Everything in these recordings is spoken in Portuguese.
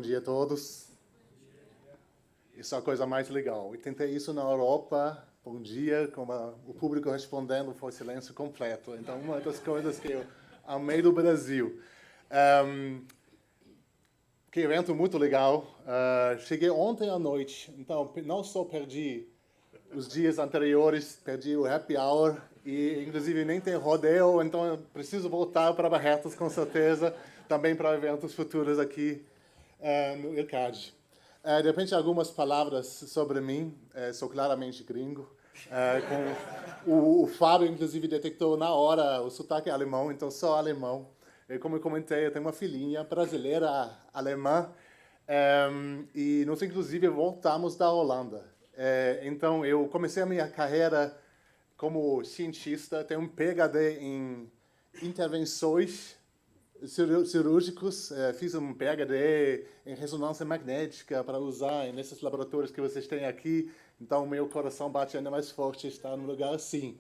dia a todos. Isso é a coisa mais legal. Eu tentei isso na Europa, bom dia, com o público respondendo, foi silêncio completo. Então, uma das coisas que eu amei do Brasil. Que evento muito legal. Cheguei ontem à noite, então não só perdi os dias anteriores, perdi o happy hour e, inclusive, nem tem rodeio, então eu preciso voltar para Barretos, com certeza, também para eventos futuros aqui no IRCAD. De repente, algumas palavras sobre mim. Sou claramente gringo. O Fábio, inclusive, detectou na hora o sotaque alemão, então sou alemão. E, como eu comentei, eu tenho uma filhinha brasileira alemã. E nós, inclusive, voltamos da Holanda. Então, eu comecei a minha carreira como cientista, tenho um PhD em intervenções cirúrgicos, fiz um PhD em ressonância magnética para usar nesses laboratórios que vocês têm aqui, então meu coração bate ainda mais forte estar num lugar assim.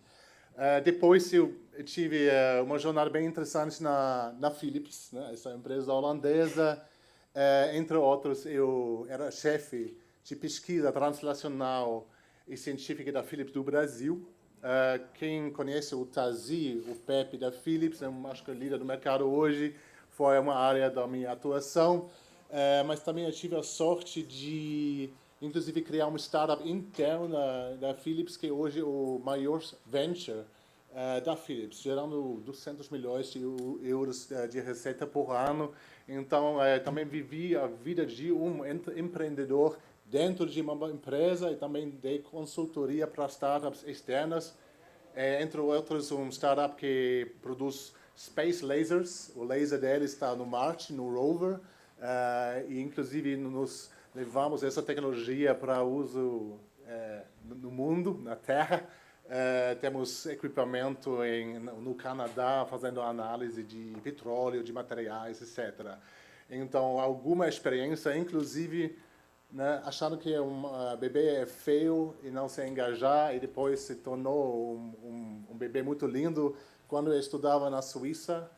Depois eu tive uma jornada bem interessante na Philips, né, essa empresa holandesa. Entre outros, eu era chefe de pesquisa translacional e científica da Philips do Brasil. Quem conhece o Tazi, o Pepe da Philips, acho que é líder do mercado hoje, foi uma área da minha atuação, mas também eu tive a sorte de, inclusive, criar uma startup interna da Philips, que hoje é o maior venture da Philips, gerando 200 milhões de euros de receita por ano. Então, também vivi a vida de um empreendedor dentro de uma empresa e também de consultoria para startups externas. Entre outros, um startup que produz space lasers. O laser dele está no Marte, no rover. E, inclusive, nós levamos essa tecnologia para uso no mundo, na Terra. Temos equipamento no Canadá fazendo análise de petróleo, de materiais, etc. Então, alguma experiência, inclusive, né, achando que um bebê é feio e não se engajar, e depois se tornou um bebê muito lindo. Quando eu estudava na Suíça,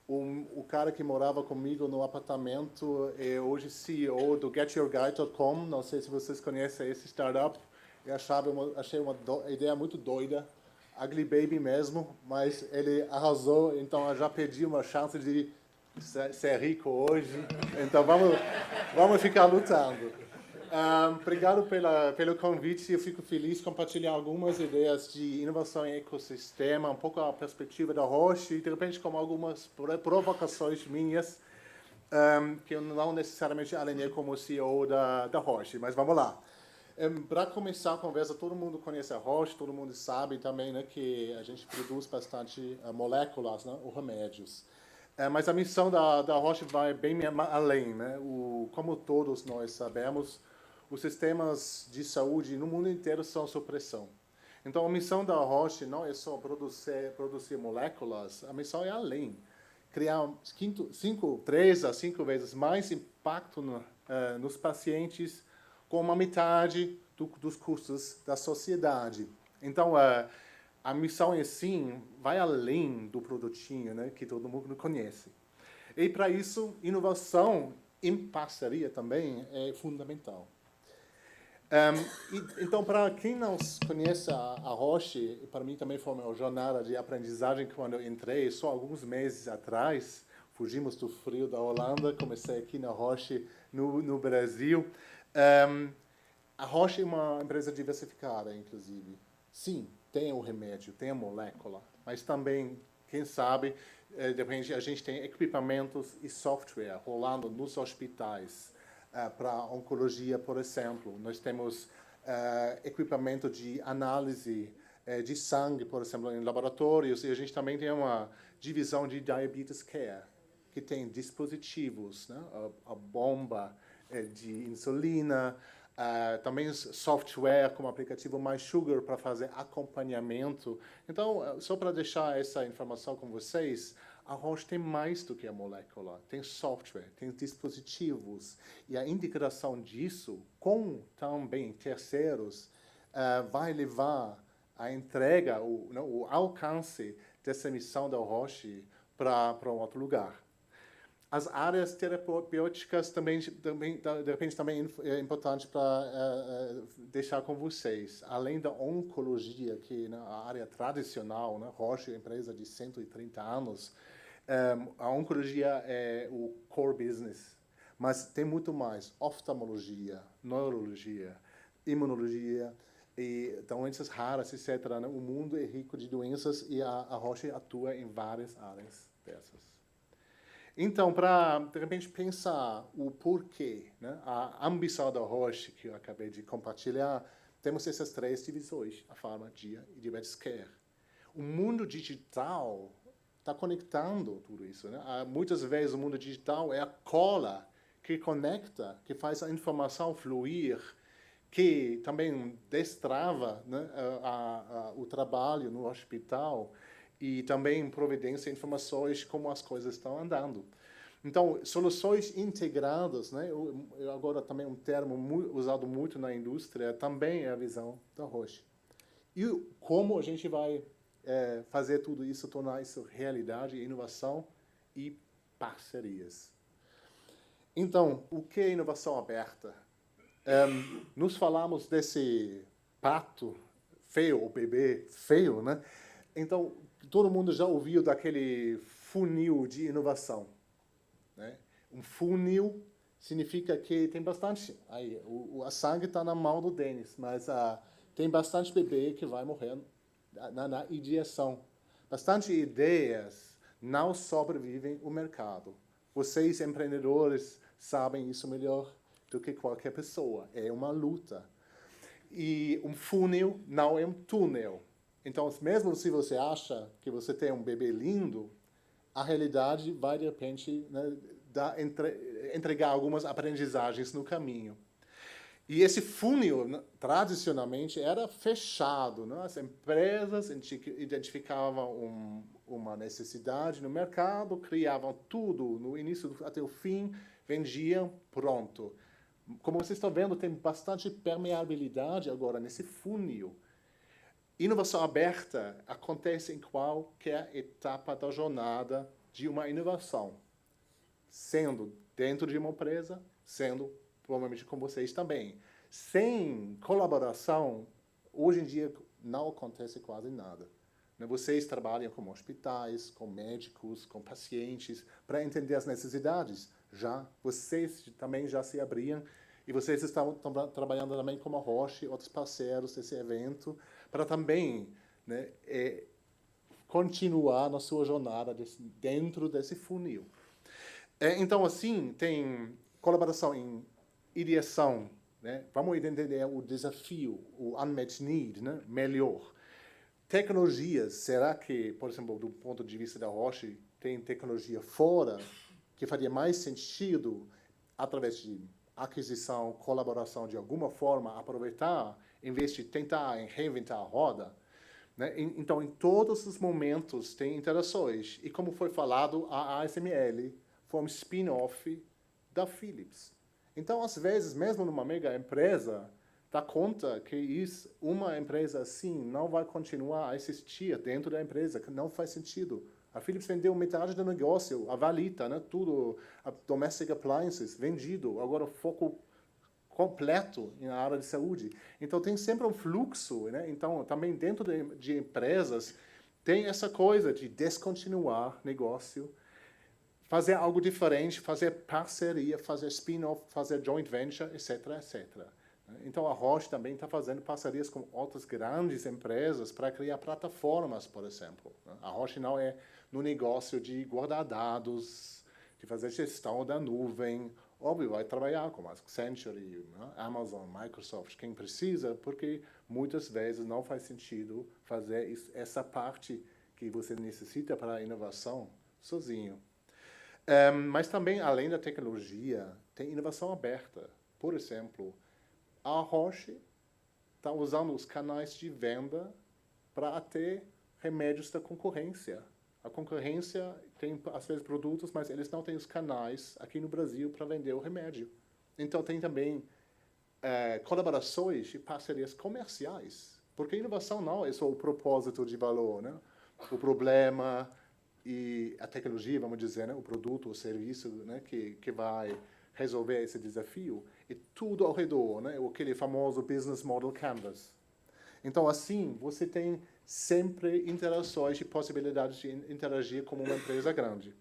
o cara que morava comigo no apartamento é hoje CEO do GetYourGuide.com. Não sei se vocês conhecem esse startup. Eu achei uma ideia muito doida, ugly baby mesmo, mas ele arrasou, então eu já perdi uma chance de ser rico hoje. Então vamos ficar lutando. Obrigado pelo convite. Eu fico feliz de compartilhar algumas ideias de inovação em ecossistema, um pouco a perspectiva da Roche e, de repente, com algumas provocações minhas, que eu não necessariamente alinhei como CEO da Roche, mas vamos lá. Para começar a conversa, todo mundo conhece a Roche, todo mundo sabe também, né, que a gente produz bastante moléculas, né, ou remédios. Mas a missão da Roche vai bem além, né? Como todos nós sabemos, os sistemas de saúde no mundo inteiro são sob pressão. Então, a missão da Roche não é só produzir moléculas, a missão é além. Criar 3 a 5 vezes mais impacto nos pacientes com uma metade dos custos da sociedade. Então, a missão, assim, vai além do produtinho, né, que todo mundo conhece. E, para isso, inovação em parceria também é fundamental. Então, para quem não conhece a Roche, para mim também foi uma jornada de aprendizagem quando eu entrei, só alguns meses atrás. Fugimos do frio da Holanda, comecei aqui na Roche, no Brasil. A Roche é uma empresa diversificada, inclusive. Sim, tem o remédio, tem a molécula, mas também, quem sabe, de repente, a gente tem equipamentos e software rolando nos hospitais para oncologia, por exemplo. Nós temos equipamento de análise de sangue, por exemplo, em laboratórios, e a gente também tem uma divisão de diabetes care, que tem dispositivos, né? A bomba de insulina, também software como aplicativo MySugar para fazer acompanhamento. Então, só para deixar essa informação com vocês, a Roche tem mais do que a molécula. Tem software, tem dispositivos. E a integração disso com também terceiros vai levar a entrega, o alcance dessa missão da Roche para um outro lugar. As áreas terapêuticas também de repente, também é importante para deixar com vocês. Além da oncologia, que na área tradicional, né, Roche é uma empresa de 130 anos, a oncologia é o core business. Mas tem muito mais. Oftalmologia, neurologia, imunologia, e doenças raras, etc. Né? O mundo é rico de doenças e a Roche atua em várias áreas dessas. Então, para, de repente, pensar o porquê, né? A ambição da Roche, que eu acabei de compartilhar, temos essas três divisões, a Pharma, Dia e Diabetes Care. O mundo digital está conectando tudo isso. Né? Muitas vezes o mundo digital é a cola que conecta, que faz a informação fluir, que também destrava, né, o trabalho no hospital e também providencia informações como as coisas estão andando. Então, soluções integradas, né, agora também um termo usado muito na indústria, também é a visão da Roche. E como a gente vai fazer tudo isso, tornar isso realidade, inovação e parcerias. Então, o que é inovação aberta? Nós falamos desse pato feio, ou bebê feio, né? Então, todo mundo já ouviu daquele funil de inovação, né? Um funil significa que tem bastante... Aí, a sangue está na mão do Denis, mas tem bastante bebê que vai morrer na ideação. Bastante ideias não sobrevivem ao mercado. Vocês, empreendedores, sabem isso melhor do que qualquer pessoa. É uma luta. E um funil não é um túnel. Então, mesmo se você acha que você tem um bebê lindo, a realidade vai, de repente, né, entregar algumas aprendizagens no caminho. E esse funil, tradicionalmente, era fechado. Né? As empresas identificavam uma necessidade no mercado, criavam tudo, no início até o fim, vendiam, pronto. Como vocês estão vendo, tem bastante permeabilidade agora nesse funil. Inovação aberta acontece em qualquer etapa da jornada de uma inovação, sendo dentro de uma empresa, sendo provavelmente com vocês também. Sem colaboração, hoje em dia não acontece quase nada. Vocês trabalham com hospitais, com médicos, com pacientes, para entender as necessidades. Vocês também já se abriam e vocês estão trabalhando também com a Roche, outros parceiros desse evento, para também, né, continuar na sua jornada dentro desse funil. Então, assim, tem colaboração em ideação, né? Vamos entender o desafio, o unmet need, né? Melhor. Tecnologias, será que, por exemplo, do ponto de vista da Roche, tem tecnologia fora que faria mais sentido, através de aquisição, colaboração de alguma forma, aproveitar, em vez de tentar reinventar a roda? Né? Então, em todos os momentos tem interações. E como foi falado, a ASML foi um spin-off da Philips. Então, às vezes, mesmo numa mega empresa, dá conta que uma empresa assim não vai continuar a existir dentro da empresa, que não faz sentido. A Philips vendeu metade do negócio, a Valita, né, tudo, a Domestic Appliances, vendido. Agora, foco completo na área de saúde. Então, tem sempre um fluxo. Né? Então, também dentro de empresas, tem essa coisa de descontinuar negócio, fazer algo diferente, fazer parceria, fazer spin-off, fazer joint venture, etc., etc. Então, a Roche também está fazendo parcerias com outras grandes empresas para criar plataformas, por exemplo. A Roche não é no negócio de guardar dados, de fazer gestão da nuvem. Óbvio, vai trabalhar com a Accenture, Amazon, Microsoft, quem precisa, porque muitas vezes não faz sentido fazer essa parte que você necessita para a inovação sozinho. Mas também, além da tecnologia, tem inovação aberta. Por exemplo, a Roche está usando os canais de venda para ter remédios da concorrência. A concorrência tem, às vezes, produtos, mas eles não têm os canais aqui no Brasil para vender o remédio. Então, tem também colaborações e parcerias comerciais. Porque inovação não é só o propósito de valor, né? O problema, e a tecnologia, vamos dizer, né, o produto, o serviço, né, que vai resolver esse desafio, e tudo ao redor, né, aquele famoso Business Model Canvas. Então, assim, você tem sempre interações e possibilidades de interagir como uma empresa grande.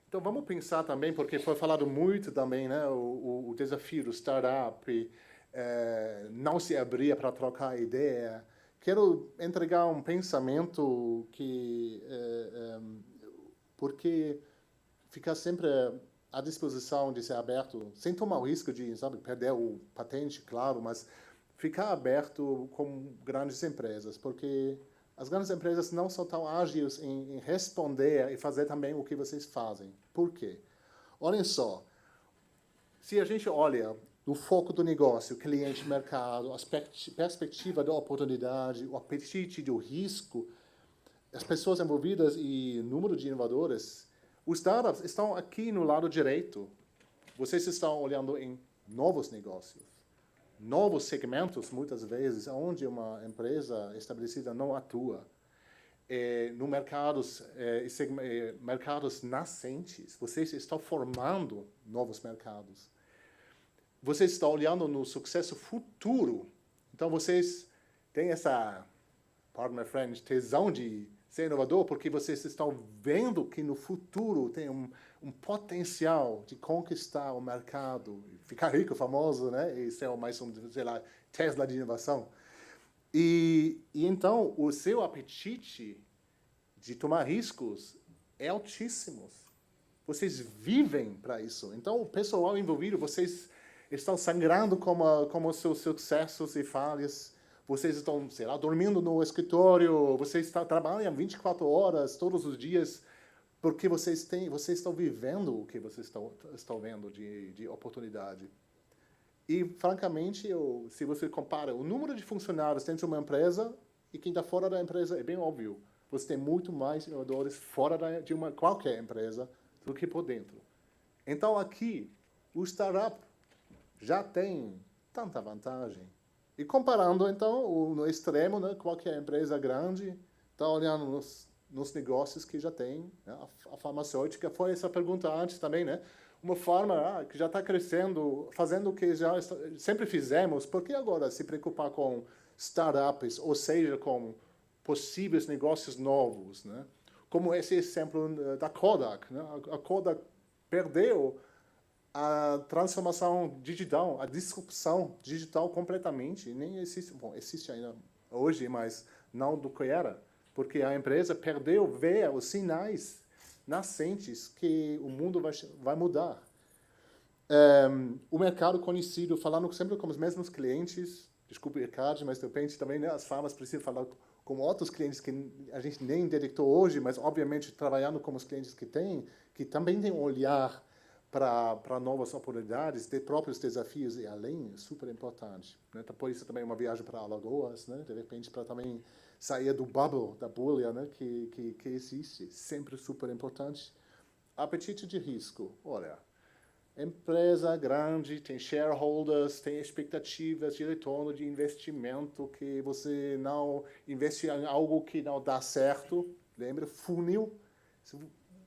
Então, vamos pensar também, porque foi falado muito também, né, o desafio do startup, não se abrir para trocar ideia. Quero entregar um pensamento que, porque ficar sempre à disposição de ser aberto, sem tomar o risco de, sabe, perder o patente, claro, mas ficar aberto com grandes empresas, porque as grandes empresas não são tão ágeis em responder e fazer também o que vocês fazem. Por quê? Olhem só, se a gente olha o foco do negócio, cliente, mercado, a perspectiva da oportunidade, o apetite do risco, as pessoas envolvidas e o número de inovadores, os startups estão aqui no lado direito. Vocês estão olhando em novos negócios, novos segmentos, muitas vezes, onde uma empresa estabelecida não atua. No mercados nascentes, vocês estão formando novos mercados. Vocês estão olhando no sucesso futuro. Então, vocês têm essa, pardon my French, tesão de ser inovador, porque vocês estão vendo que no futuro tem um potencial de conquistar o mercado, ficar rico, famoso, né? E ser mais sei lá, Tesla de inovação. E então, o seu apetite de tomar riscos é altíssimo. Vocês vivem para isso. Então, o pessoal envolvido, vocês estão sangrando como seus sucessos e falhas. Vocês estão, sei lá, dormindo no escritório. Vocês trabalham 24 horas todos os dias porque vocês estão vivendo o que vocês estão vendo de oportunidade. E, francamente, se você compara o número de funcionários dentro de uma empresa e quem está fora da empresa, é bem óbvio. Você tem muito mais inovadores fora de qualquer empresa do que por dentro. Então, aqui, o startup já tem tanta vantagem. E comparando, então, no extremo, né, qualquer empresa grande está olhando nos negócios que já tem. Né? A farmacêutica foi essa pergunta antes também, né? Uma forma que já está crescendo, fazendo o que já sempre fizemos, por que agora se preocupar com startups, ou seja, com possíveis negócios novos, né? Como esse exemplo da Kodak, né? A Kodak perdeu a transformação digital, a disrupção digital completamente, nem existe, bom, existe ainda hoje, mas não do que era, porque a empresa perdeu ver os sinais nascentes que o mundo vai mudar. O mercado conhecido, falando sempre com os mesmos clientes, desculpe, Ricardo, mas de repente também, né, as farmas precisam falar com outros clientes que a gente nem detectou hoje, mas obviamente trabalhando com os clientes que também têm um olhar para novas oportunidades, ter próprios desafios e além, é super importante. Né? Por isso também uma viagem para Alagoas, né? De repente para também sair do bubble, da bolha, né? que existe, sempre super importante. Apetite de risco, olha, empresa grande, tem shareholders, tem expectativas de retorno de investimento, que você não investe em algo que não dá certo. Lembra, funil.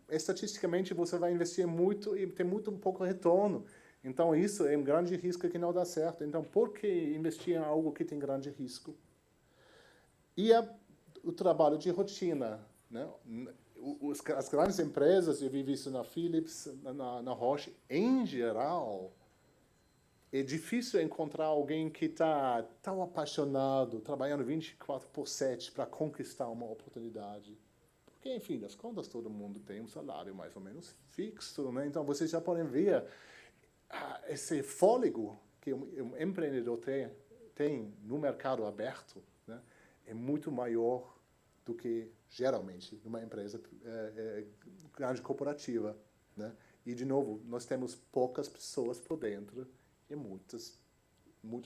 Estatisticamente, você vai investir muito e tem muito pouco retorno. Então, isso é um grande risco que não dá certo. Então, por que investir em algo que tem grande risco? E o trabalho de rotina, né? As grandes empresas, eu vi isso na Philips, na Roche, em geral, é difícil encontrar alguém que está tão apaixonado, trabalhando 24/7 para conquistar uma oportunidade. Porque, enfim, das contas, todo mundo tem um salário mais ou menos fixo, né? Então, vocês já podem ver esse fôlego que um empreendedor tem no mercado aberto, né? É muito maior do que, geralmente, numa empresa grande corporativa, né? E, de novo, nós temos poucas pessoas por dentro e muitos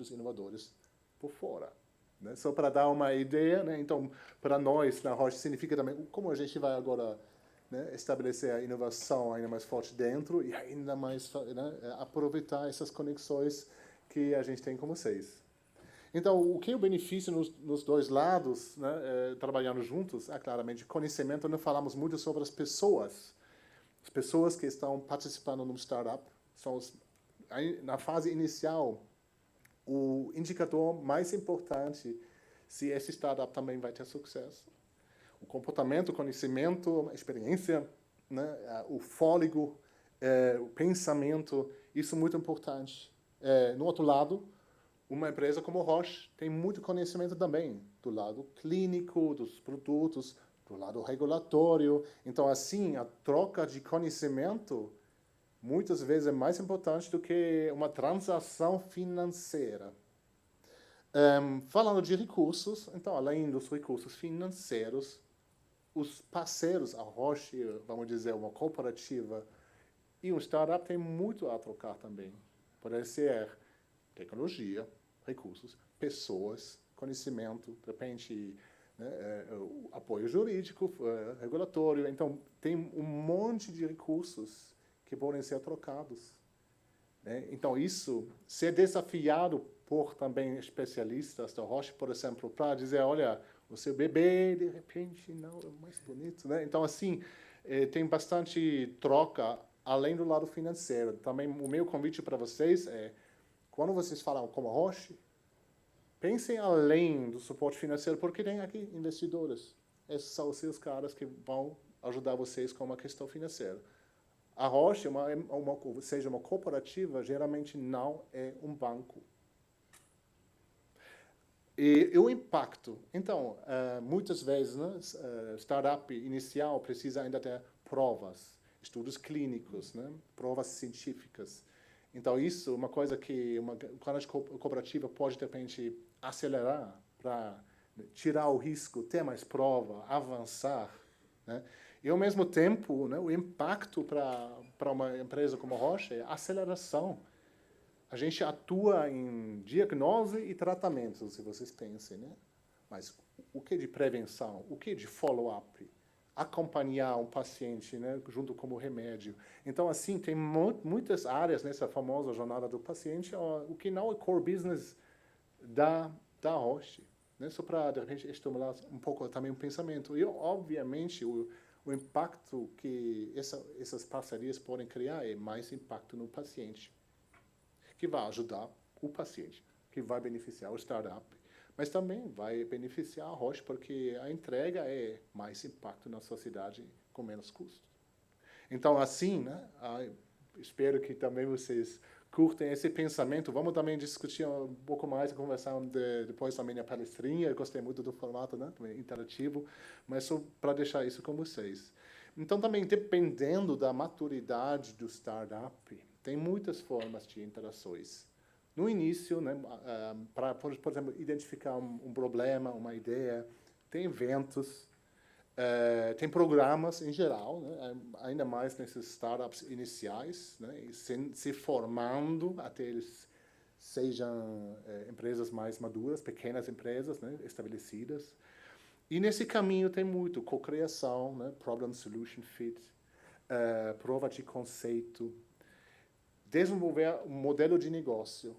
inovadores por fora. Né? Só para dar uma ideia, né? Então, para nós, na Roche, significa também como a gente vai agora, né, estabelecer a inovação ainda mais forte dentro e ainda mais, né, aproveitar essas conexões que a gente tem com vocês. Então, o que é o benefício nos dois lados, né, trabalhando juntos, é claramente conhecimento. Não falamos muito sobre as pessoas. As pessoas que estão participando no startup são na fase inicial, o indicador mais importante se esse startup também vai ter sucesso. O comportamento, o conhecimento, a experiência, né, o fôlego, o pensamento, isso é muito importante. No outro lado, uma empresa como Roche tem muito conhecimento também, do lado clínico, dos produtos, do lado regulatório. Então, assim, a troca de conhecimento muitas vezes é mais importante do que uma transação financeira. Falando de recursos, então, além dos recursos financeiros, os parceiros, a Roche, vamos dizer, uma cooperativa e um startup tem muito a trocar também. Pode ser tecnologia, recursos, pessoas, conhecimento, de repente, né, apoio jurídico, regulatório. Então, tem um monte de recursos que podem ser trocados. Né? Então, isso, ser desafiado por também especialistas da Roche, por exemplo, para dizer, olha, o seu bebê, de repente, não é mais bonito. Né? Então, assim, tem bastante troca, além do lado financeiro. Também, o meu convite para vocês é, quando vocês falam como Roche, pensem além do suporte financeiro, porque tem aqui investidores. Esses são os seus caras que vão ajudar vocês com uma questão financeira. A Roche, seja uma cooperativa, geralmente não é um banco. E o impacto. Então, muitas vezes, né, startup inicial precisa ainda ter provas, estudos clínicos, né, provas científicas. Então, isso é uma coisa que uma grande cooperativa pode, de repente, acelerar para tirar o risco, ter mais prova, avançar. Né? E, ao mesmo tempo, né, o impacto para uma empresa como a Roche é a aceleração. A gente atua em diagnose e tratamento, se vocês pensem, né? Mas o que de prevenção? O que de follow-up? Acompanhar um paciente, né, junto com o remédio. Então, assim, tem muitas áreas nessa famosa jornada do paciente, o que não é core business da Roche. Né? Só para, de repente, estimular um pouco também o pensamento. E, obviamente, o impacto que essas parcerias podem criar é mais impacto no paciente, que vai ajudar o paciente, que vai beneficiar o startup, mas também vai beneficiar a Roche, porque a entrega é mais impacto na sociedade com menos custo. Então, assim, né, espero que também vocês curtem esse pensamento. Vamos também discutir um pouco mais, conversar depois também na palestrinha. Eu gostei muito do formato, né, interativo, mas só para deixar isso com vocês. Então, também, dependendo da maturidade do startup, tem muitas formas de interações. No início, né, para, por exemplo, identificar um problema, uma ideia, tem eventos, tem programas em geral, né, ainda mais nesses startups iniciais, né, e se formando até eles sejam empresas mais maduras, pequenas empresas, né, estabelecidas. E nesse caminho tem muito cocriação, né, problem solution fit, prova de conceito, desenvolver um modelo de negócio.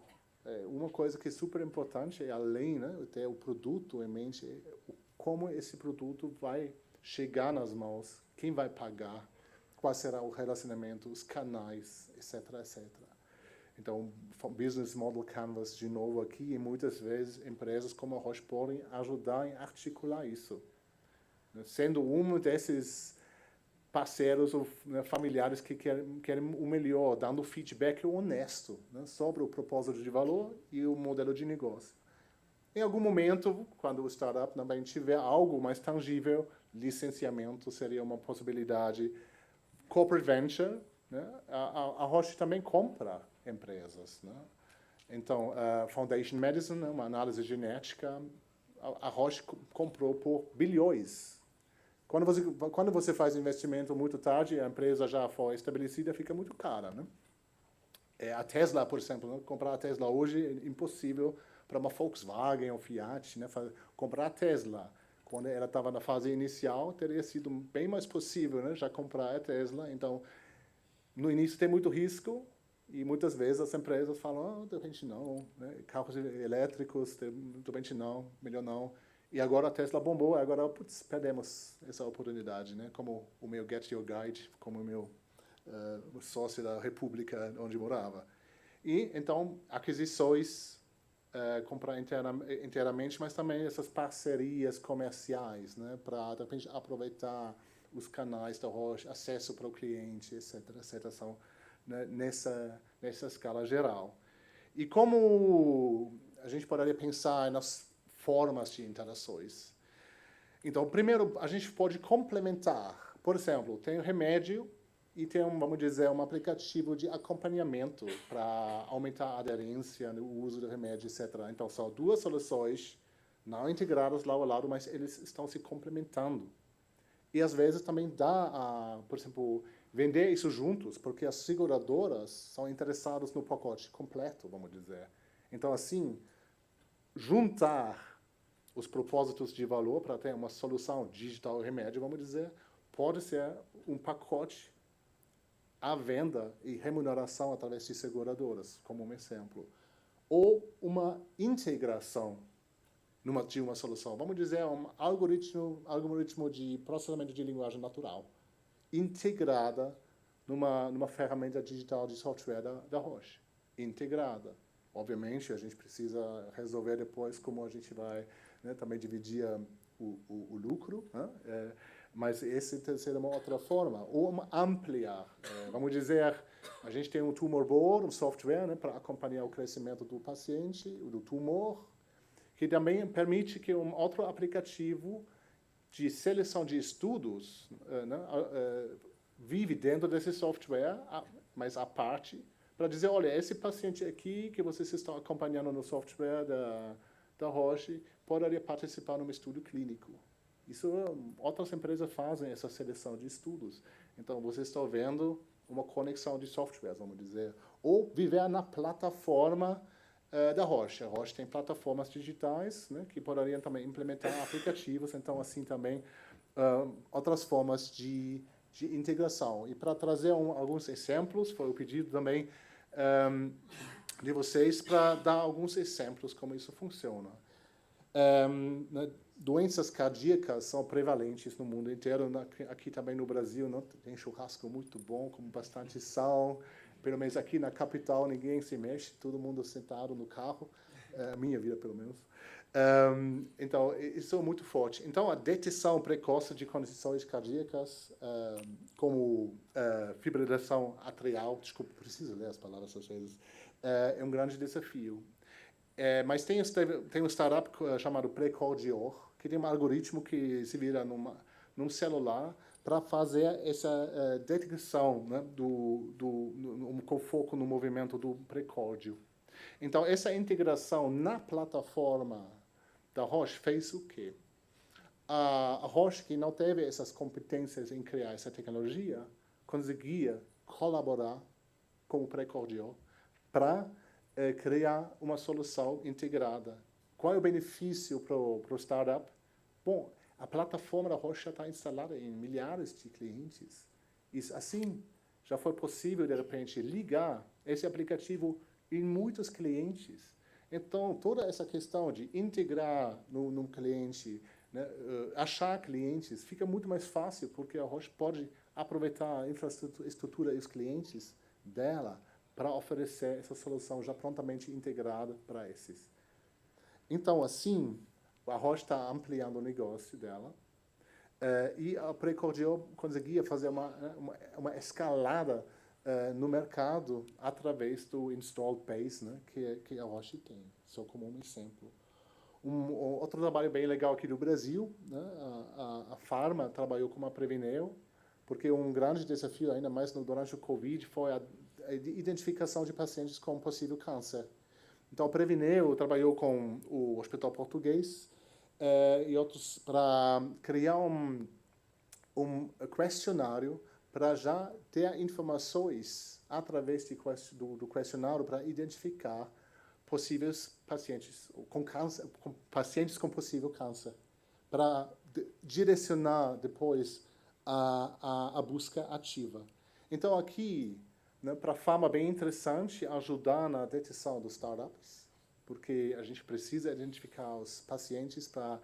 Uma coisa que é super importante é, além, né, ter o produto em mente, como esse produto vai chegar nas mãos, quem vai pagar, qual será o relacionamento, os canais, etc, etc. Então, Business Model Canvas, de novo aqui, e muitas vezes empresas como a Roche podem ajudar em articular isso. Sendo um desses parceiros ou, né, familiares que querem o melhor, dando feedback honesto, né, sobre o propósito de valor e o modelo de negócio. Em algum momento, quando o startup também tiver algo mais tangível, licenciamento seria uma possibilidade. Corporate venture, né, a Roche também compra empresas. Né? Então, Foundation Medicine, uma análise genética, a Roche comprou por bilhões. Quando você faz investimento muito tarde, a empresa já foi estabelecida, fica muito cara. Né? A Tesla, por exemplo, né? Comprar a Tesla hoje é impossível para uma Volkswagen ou Fiat. Né? Comprar a Tesla, quando ela estava na fase inicial, teria sido bem mais possível, né? Já comprar a Tesla. Então, no início tem muito risco, E muitas vezes as empresas falam, de repente não, né? Carros elétricos, de repente não, melhor não. E agora a Tesla bombou, agora, putz, perdemos essa oportunidade, né? Como o meu Get Your Guide, como o meu sócio da República onde morava. E, então, aquisições, comprar inteiramente, mas também essas parcerias comerciais, né? Para, de repente, aproveitar os canais da Roche, acesso para o cliente, etc., etc., são, né, nessa escala geral. E como a gente poderia pensar nas formas de interações? Então, primeiro, a gente pode complementar. Por exemplo, tem um remédio e tem, vamos dizer, um aplicativo de acompanhamento para aumentar a aderência no uso do remédio, etc. Então, são duas soluções não integradas lado a lado, mas eles estão se complementando. E, às vezes, também dá, por exemplo, vender isso juntos, porque as seguradoras são interessadas no pacote completo, vamos dizer. Então, assim, juntar os propósitos de valor para ter uma solução digital remédio, vamos dizer, pode ser um pacote à venda e remuneração através de seguradoras, como um exemplo. Ou uma integração de uma solução. Vamos dizer, um algoritmo de processamento de linguagem natural, integrada numa ferramenta digital de software da Roche. Integrada. Obviamente, a gente precisa resolver depois como a gente vai, né, também dividir o lucro, né? Mas essa seria uma outra forma. Ou ampliar. Vamos dizer, a gente tem um tumor board, um software, né, para acompanhar o crescimento do paciente, do tumor, que também permite que um outro aplicativo de seleção de estudos, né, vive dentro desse software, mas à parte, para dizer, olha, esse paciente aqui que vocês estão acompanhando no software da Roche poderia participar num estudo clínico. Isso, outras empresas fazem essa seleção de estudos. Então, vocês estão vendo uma conexão de softwares, vamos dizer. Ou viver na plataforma da Roche. A Roche tem plataformas digitais, né, que poderiam também implementar aplicativos, então assim também outras formas de integração. E para trazer alguns exemplos, foi o pedido também de vocês para dar alguns exemplos como isso funciona. Doenças cardíacas são prevalentes no mundo inteiro, aqui também no Brasil, não? Tem churrasco muito bom, com bastante sal. Pelo menos aqui na capital ninguém se mexe, todo mundo sentado no carro, a minha vida pelo menos. Então, isso é muito forte. Então, a detecção precoce de condições cardíacas, como fibrilação atrial, desculpa, preciso ler as palavras às vezes, é um grande desafio. Mas tem um startup chamado Precordior, que tem um algoritmo que se vira num celular para fazer essa detecção, né, com foco no movimento do precórdio. Então, essa integração na plataforma da Roche fez o quê? A Roche, que não teve essas competências em criar essa tecnologia, conseguia colaborar com o Precordior para criar uma solução integrada. Qual é o benefício para o startup? Bom, a plataforma da Roche já está instalada em milhares de clientes. E assim, já foi possível, de repente, ligar esse aplicativo em muitos clientes. Então, toda essa questão de integrar num cliente, né, achar clientes, fica muito mais fácil, porque a Roche pode aproveitar a infraestrutura e os clientes dela para oferecer essa solução já prontamente integrada para esses. Então, assim, a Roche está ampliando o negócio dela e a Precordior conseguia fazer uma escalada no mercado através do installed base, né, que a Roche tem, só como um exemplo. Outro trabalho bem legal aqui do Brasil, né, a Pharma trabalhou com a Previneo, porque um grande desafio, ainda mais durante o Covid, foi a identificação de pacientes com possível câncer. Então, a Previneo trabalhou com o Hospital Português e outros para criar um questionário para já ter informações através do questionário para identificar possíveis pacientes com câncer, pacientes com possível câncer, para direcionar depois a busca ativa. Então, aqui, né, para a Pharma bem interessante ajudar na detecção dos startups, porque a gente precisa identificar os pacientes para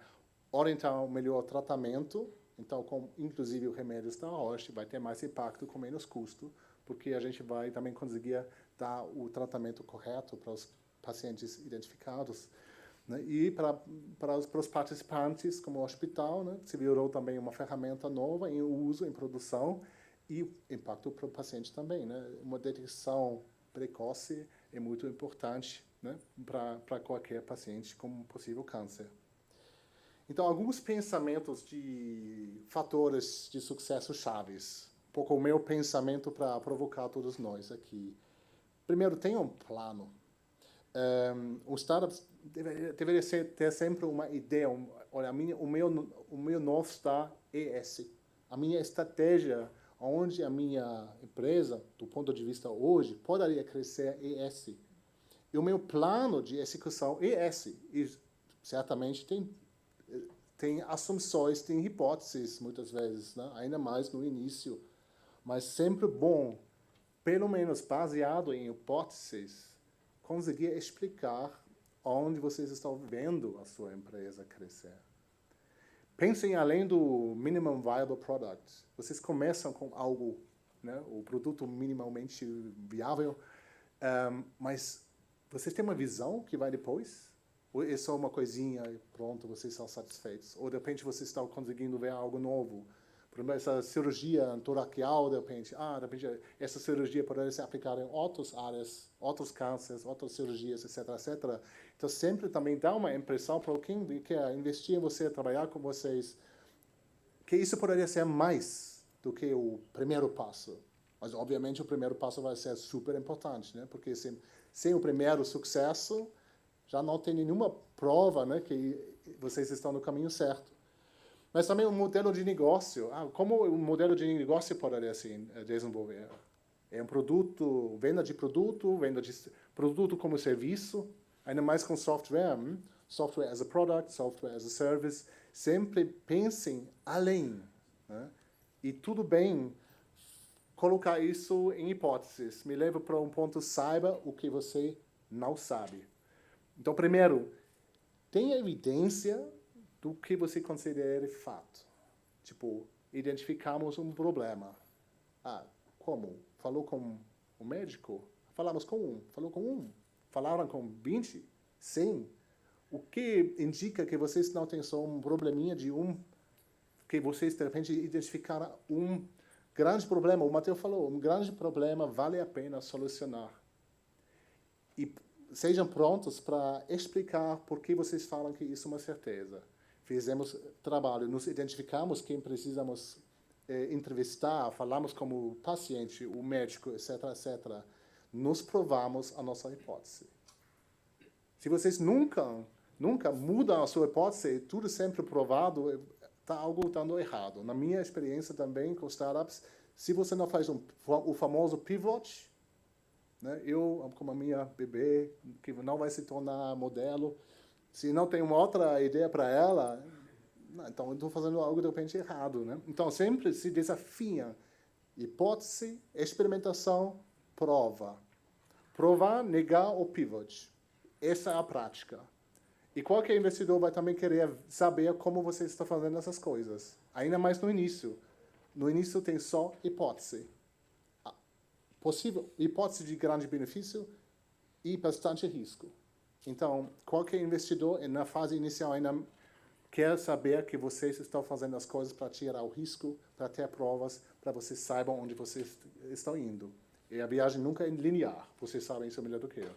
orientar o melhor tratamento. Então, inclusive o remédio da Roche vai ter mais impacto com menos custo, porque a gente vai também conseguir dar o tratamento correto para os pacientes identificados. Né? E para os participantes, como o hospital, né, se virou também uma ferramenta nova em uso, em produção, e impacto para o paciente também. Né? Uma detecção precoce é muito importante, né, para qualquer paciente com possível câncer. Então, alguns pensamentos de fatores de sucesso chaves. Um pouco o meu pensamento para provocar todos nós aqui. Primeiro, tenha um plano. Os startups deveria ter sempre uma ideia. Olha, o meu North Star é esse. A minha estratégia, onde a minha empresa, do ponto de vista hoje, poderia crescer é esse. E o meu plano de execução é esse. E certamente tem assumpções, tem hipóteses, muitas vezes, né? Ainda mais no início. Mas sempre bom, pelo menos baseado em hipóteses, conseguir explicar onde vocês estão vendo a sua empresa crescer. Pensem além do minimum viable product. Vocês começam com algo, né, o produto minimamente viável, mas vocês têm uma visão que vai depois? Ou é só uma coisinha e pronto, vocês estão satisfeitos? Ou de repente vocês estão conseguindo ver algo novo? Por exemplo, essa cirurgia toracial, de repente essa cirurgia poderia ser aplicada em outras áreas, outros cânceres, outras cirurgias, etc., etc. Então, sempre também dá uma impressão para quem quer investir em você, trabalhar com vocês, que isso poderia ser mais do que o primeiro passo. Mas, obviamente, o primeiro passo vai ser super importante, né? Porque sem o primeiro sucesso, já não tem nenhuma prova, né, que vocês estão no caminho certo. Mas também o modelo de negócio. Como o modelo de negócio poderia se desenvolver? É um produto, venda de produto como serviço, ainda mais com software, software as a product, software as a service. Sempre pensem além. Né? E tudo bem colocar isso em hipóteses. Me leva para um ponto, saiba o que você não sabe. Então, primeiro, tenha evidência do que você considera fato. Tipo, identificamos um problema. Como? Falou com o médico? Falamos com um. Falou com um. Falaram com 20? 100? O que indica que vocês não têm só um probleminha de que vocês, de repente, identificaram um grande problema. O Matheus falou, um grande problema vale a pena solucionar. E sejam prontos para explicar por que vocês falam que isso é uma certeza. Fizemos trabalho, nos identificamos quem precisamos entrevistar, falamos como paciente, o médico, etc., etc. Nos provamos a nossa hipótese. Se vocês nunca mudam a sua hipótese, tudo sempre provado, está algo dando errado. Na minha experiência também com startups, se você não faz o famoso pivot, né, eu, como a minha bebê, que não vai se tornar modelo, se não tem uma outra ideia para ela, então eu estou fazendo algo de repente errado, né? Então sempre se desafia hipótese, experimentação, prova. Provar, negar ou pivot. Essa é a prática. E qualquer investidor vai também querer saber como você está fazendo essas coisas. Ainda mais no início. No início tem só hipótese. Possível hipótese de grande benefício e bastante risco. Então, qualquer investidor, na fase inicial, ainda quer saber que vocês estão fazendo as coisas para tirar o risco, para ter provas, para vocês saibam onde vocês estão indo. E a viagem nunca é linear, vocês sabem isso melhor do que eu.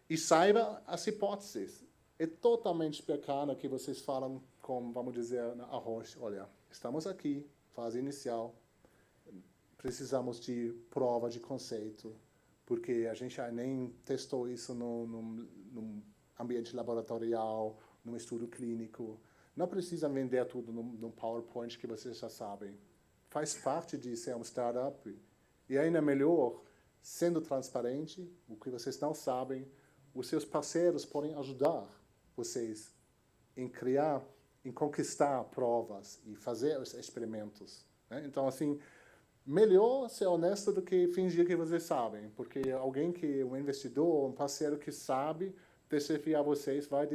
E saiba as hipóteses. É totalmente bacana que vocês falam com, vamos dizer, a Roche, olha, estamos aqui, fase inicial, precisamos de prova de conceito, porque a gente nem testou isso num ambiente laboratorial, num estudo clínico. Não precisa vender tudo num PowerPoint que vocês já sabem. Faz parte de ser um startup. E ainda melhor, sendo transparente, o que vocês não sabem, os seus parceiros podem ajudar vocês em criar, em conquistar provas e fazer os experimentos. Né? Então, assim, melhor ser honesto do que fingir que vocês sabem, porque um investidor, um parceiro que sabe desafiar vocês, vai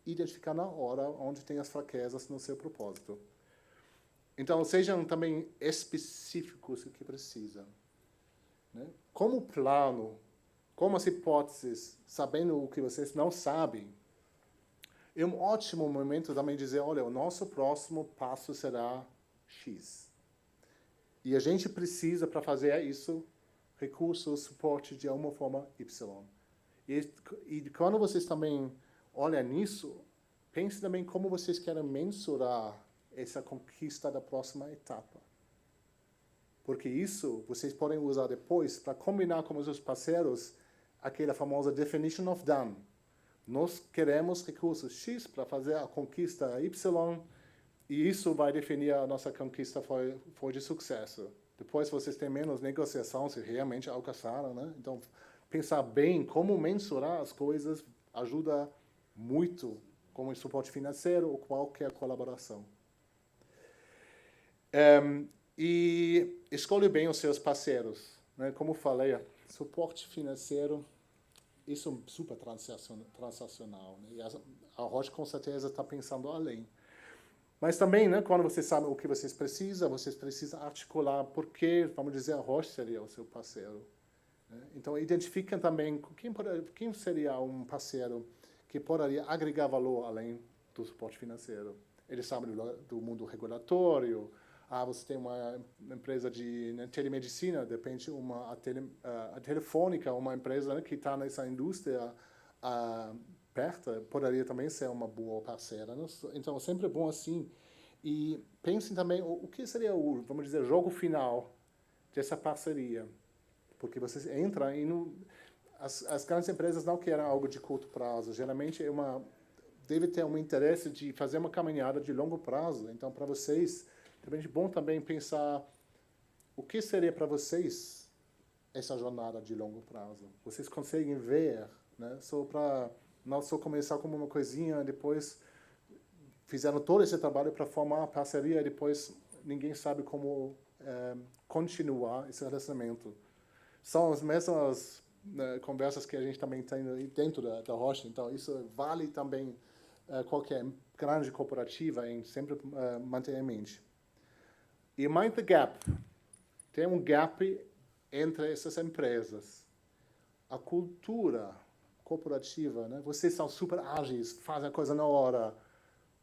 identificar na hora onde tem as fraquezas no seu propósito. Então, sejam também específicos o que precisam. Né? Como plano, como as hipóteses, sabendo o que vocês não sabem, é um ótimo momento também dizer, olha, o nosso próximo passo será X. E a gente precisa, para fazer isso, recursos, suporte de alguma forma Y. E quando vocês também olham nisso, pense também como vocês querem mensurar essa conquista da próxima etapa. Porque isso vocês podem usar depois para combinar com os seus parceiros aquela famosa definition of done. Nós queremos recursos X para fazer a conquista Y, e isso vai definir a nossa conquista foi de sucesso. Depois vocês têm menos negociação se realmente alcançaram, né? Então, pensar bem como mensurar as coisas ajuda muito como suporte financeiro ou qualquer colaboração. E escolhe bem os seus parceiros. Né? Como falei, suporte financeiro, isso é super transacional. Né? E a Roche, com certeza, está pensando além. Mas também, né, quando vocês sabem o que vocês precisam articular por que, vamos dizer, a Roche seria o seu parceiro. Né? Então, identifiquem também quem seria um parceiro que poderia agregar valor além do suporte financeiro. Eles sabem do mundo regulatório. Você tem uma empresa de telemedicina, de repente a Telefônica, uma empresa, né, que está nessa indústria perto, poderia também ser uma boa parceira. Né? Então, é sempre bom assim. E pensem também o que seria o, vamos dizer, jogo final dessa parceria. Porque vocês entram e as grandes empresas não querem algo de curto prazo. Geralmente deve ter um interesse de fazer uma caminhada de longo prazo. Então, para vocês, é bom também pensar o que seria para vocês essa jornada de longo prazo. Vocês conseguem ver, né? Não só começar como uma coisinha, depois fizeram todo esse trabalho para formar a parceria, e depois ninguém sabe como continuar esse relacionamento. São as mesmas conversas que a gente também tem dentro da Roche, então isso vale também qualquer grande corporativa em sempre manter em mente. E mind the gap. Tem um gap entre essas empresas. A cultura corporativa, né? Vocês são super ágeis, fazem a coisa na hora.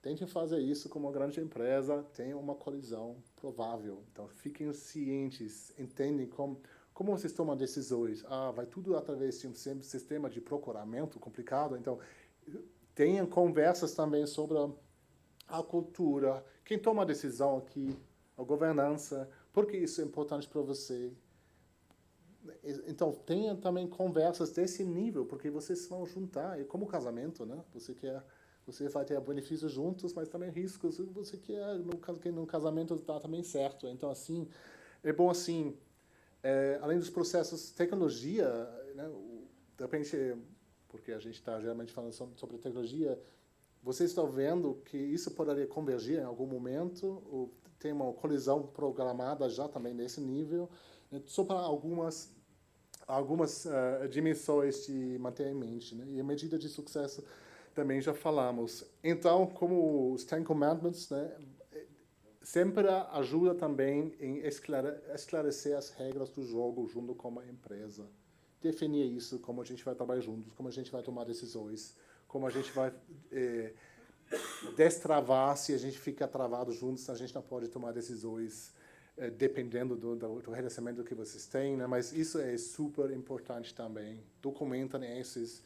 Tentem fazer isso com uma grande empresa, tem uma colisão provável. Então, fiquem cientes, entendem como vocês tomam decisões. Vai tudo através de um sistema de procuramento complicado. Então, tenham conversas também sobre a cultura, quem toma a decisão aqui, a governança, porque isso é importante para você. Então, tenha também conversas desse nível, porque vocês vão juntar, é como casamento, né? Você vai ter benefícios juntos, mas também riscos. Você quer, no casamento, dá também certo. Então, assim, é bom, assim, além dos processos, tecnologia, né? De repente, porque a gente está geralmente falando sobre tecnologia, vocês estão vendo que isso poderia convergir em algum momento, ou tem uma colisão programada já também nesse nível, só para algumas dimensões de manter em mente. Né? E a medida de sucesso também já falamos. Então, como os Ten Commandments, né, sempre ajuda também em esclarecer as regras do jogo junto com a empresa. Definir isso, como a gente vai trabalhar juntos, como a gente vai tomar decisões, como a gente vai destravar. Se a gente fica travado juntos, a gente não pode tomar decisões dependendo do relacionamento que vocês têm, né? Mas isso é super importante também. Documentem esses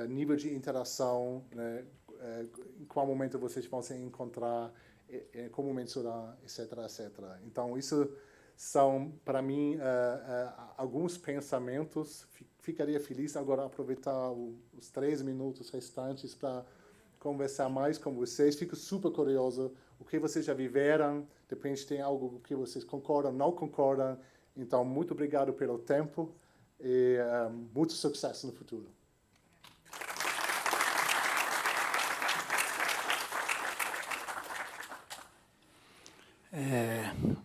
nível de interação, né? Em qual momento vocês vão se encontrar, como mensurar, etc., etc. Então, isso são, para mim, alguns pensamentos. Ficaria feliz agora aproveitar os 3 minutos restantes para conversar mais com vocês. Fico super curioso o que vocês já viveram. De repente tem algo que vocês concordam, não concordam. Então, muito obrigado pelo tempo e muito sucesso no futuro.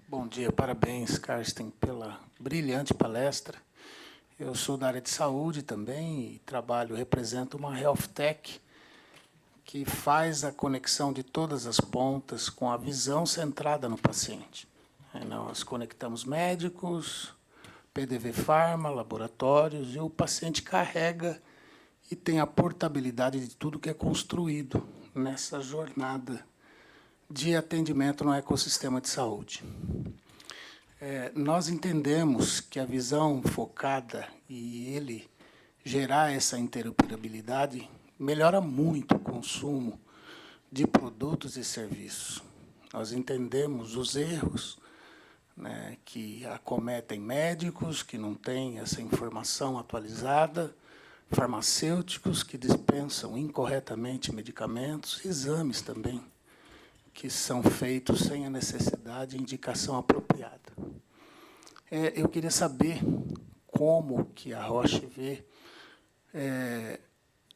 Bom dia, parabéns, Karsten, pela brilhante palestra. Eu sou da área de saúde também e represento uma health tech que faz a conexão de todas as pontas com a visão centrada no paciente. Nós conectamos médicos, PDV Pharma, laboratórios, e o paciente carrega e tem a portabilidade de tudo que é construído nessa jornada de atendimento no ecossistema de saúde. Nós entendemos que a visão focada e ele gerar essa interoperabilidade melhora muito o consumo de produtos e serviços. Nós entendemos os erros, né, que acometem médicos que não têm essa informação atualizada, farmacêuticos que dispensam incorretamente medicamentos, exames também, que são feitos sem a necessidade de indicação apropriada. Eu queria saber como que a Roche vê,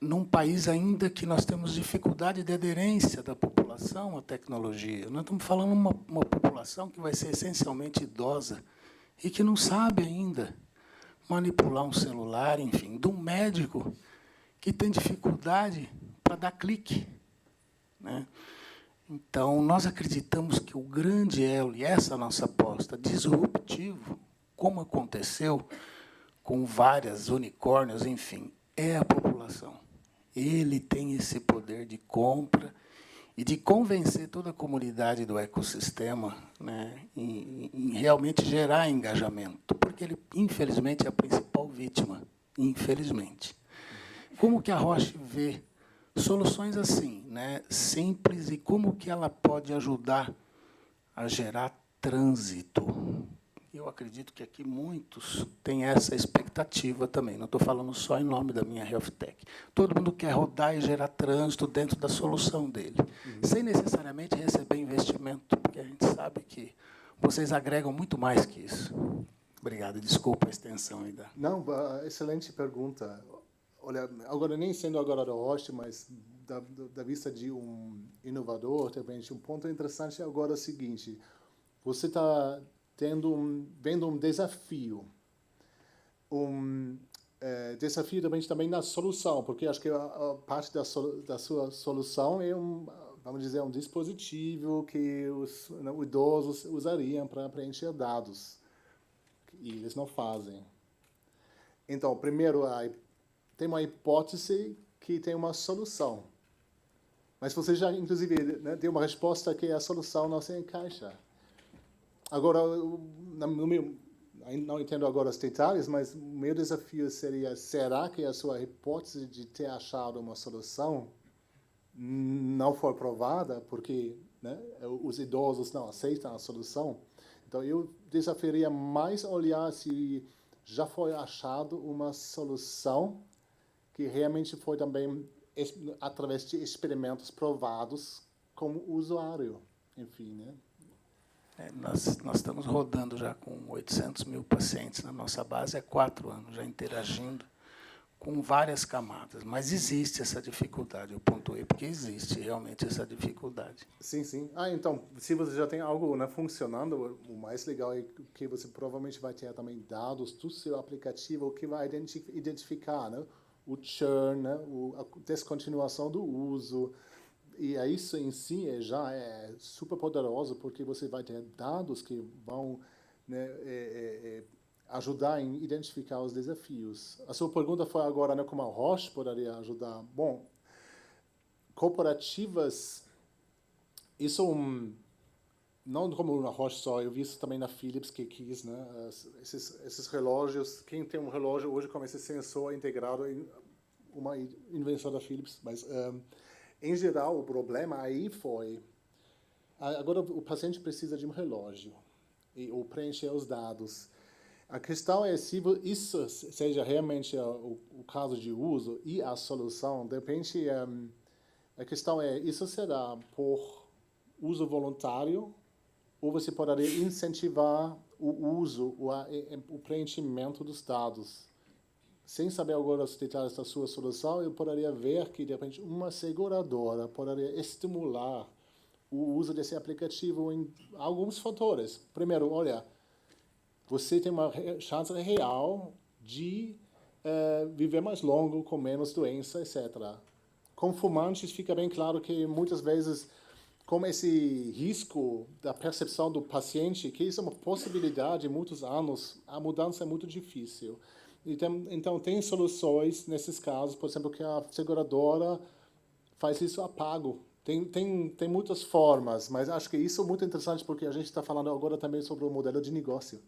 num país ainda que nós temos dificuldade de aderência da população à tecnologia. Nós estamos falando de uma população que vai ser essencialmente idosa e que não sabe ainda manipular um celular, enfim, de um médico que tem dificuldade para dar clique, né? Então, nós acreditamos que o grande elo, e essa nossa aposta, disruptivo, como aconteceu com várias unicórnios, enfim, é a população. Ele tem esse poder de compra e de convencer toda a comunidade do ecossistema, né, em realmente gerar engajamento, porque ele, infelizmente, é a principal vítima, infelizmente. Como que a Roche vê soluções assim, né, simples, e como que ela pode ajudar a gerar trânsito? Eu acredito que aqui muitos têm essa expectativa também. Não estou falando só em nome da minha Health Tech. Todo mundo quer rodar e gerar trânsito dentro da solução dele, sem necessariamente receber investimento, porque a gente sabe que vocês agregam muito mais que isso. Obrigado. Desculpa a extensão aí da... Não, excelente pergunta. Olha, agora nem sendo agora da Roche, mas da vista de um inovador, também um ponto interessante agora é o seguinte: você está vendo um desafio também na solução, porque acho que a parte da sua solução é vamos dizer, um dispositivo que os idosos usariam para preencher dados, e eles não fazem. Então, primeiro, tem uma hipótese que tem uma solução, mas você já, inclusive, né, deu uma resposta que a solução não se encaixa. Agora, não entendo agora os detalhes, mas o meu desafio seria: será que a sua hipótese de ter achado uma solução não foi provada porque, né, os idosos não aceitam a solução? Então, eu desafiaria mais olhar se já foi achado uma solução que realmente foi também através de experimentos provados como usuário, enfim, né? Nós estamos rodando já com 800 mil pacientes na nossa base há 4 anos, já interagindo com várias camadas. Mas existe essa dificuldade, eu pontuei, porque existe realmente essa dificuldade. Sim, sim. Então, se você já tem algo, né, funcionando, o mais legal é que você provavelmente vai ter também dados do seu aplicativo que vai identificar, né, o churn, né, a descontinuação do uso. E isso em si já é super poderoso, porque você vai ter dados que vão, né, ajudar em identificar os desafios. A sua pergunta foi agora, né, como a Roche poderia ajudar. Bom, cooperativas, isso não como na Roche só, eu vi isso também na Philips, que quis, né, esses relógios. Quem tem um relógio hoje com esse sensor integrado, uma invenção da Philips, mas em geral, o problema aí foi... Agora, o paciente precisa de um relógio ou preencher os dados. A questão é se isso seja realmente o caso de uso e a solução. De repente, a questão é, isso será por uso voluntário ou você poderia incentivar o uso, o preenchimento dos dados? Sem saber agora os detalhes da sua solução, eu poderia ver que, de repente, uma seguradora poderia estimular o o uso desse aplicativo em alguns fatores. Primeiro, olha, você tem uma chance real de viver mais longo, com menos doença, etc. Com fumantes, fica bem claro que muitas vezes, como esse risco da percepção do paciente, que isso é uma possibilidade em muitos anos, a mudança é muito difícil. Então, tem soluções nesses casos, por exemplo, que a seguradora faz isso a pago. Tem muitas formas, mas acho que isso é muito interessante porque a gente está falando agora também sobre o modelo de negócio.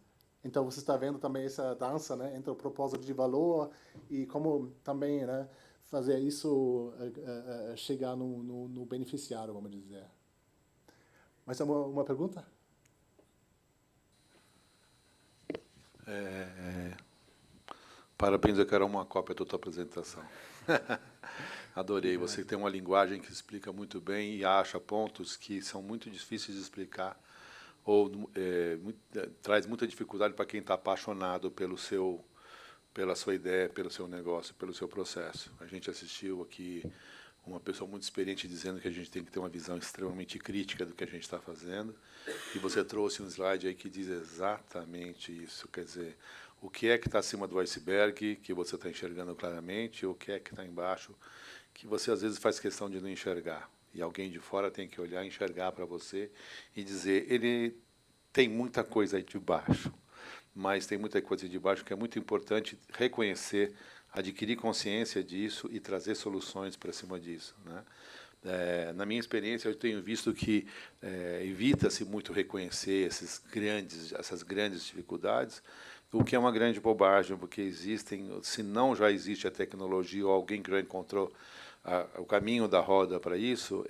Então, você está vendo também essa dança, né, entre o propósito de valor e como também, né, fazer isso chegar no beneficiário, vamos dizer. Mais uma pergunta? Parabéns, eu quero uma cópia da tua apresentação. Adorei. Você tem uma linguagem que explica muito bem e acha pontos que são muito difíceis de explicar ou traz muita dificuldade para quem está apaixonado pela sua ideia, pelo seu negócio, pelo seu processo. A gente assistiu aqui uma pessoa muito experiente dizendo que a gente tem que ter uma visão extremamente crítica do que a gente está fazendo, e você trouxe um slide aí que diz exatamente isso. Quer dizer, o que é que está acima do iceberg, que você está enxergando claramente, e o que é que está embaixo, que você às vezes faz questão de não enxergar. E alguém de fora tem que olhar, enxergar para você e dizer, ele tem muita coisa aí de baixo, mas tem muita coisa de baixo que é muito importante reconhecer, adquirir consciência disso e trazer soluções para cima disso, né? Na minha experiência, eu tenho visto que evita-se muito reconhecer essas grandes dificuldades, o que é uma grande bobagem, porque existem, se não já existe a tecnologia ou alguém que já encontrou o caminho da roda para isso,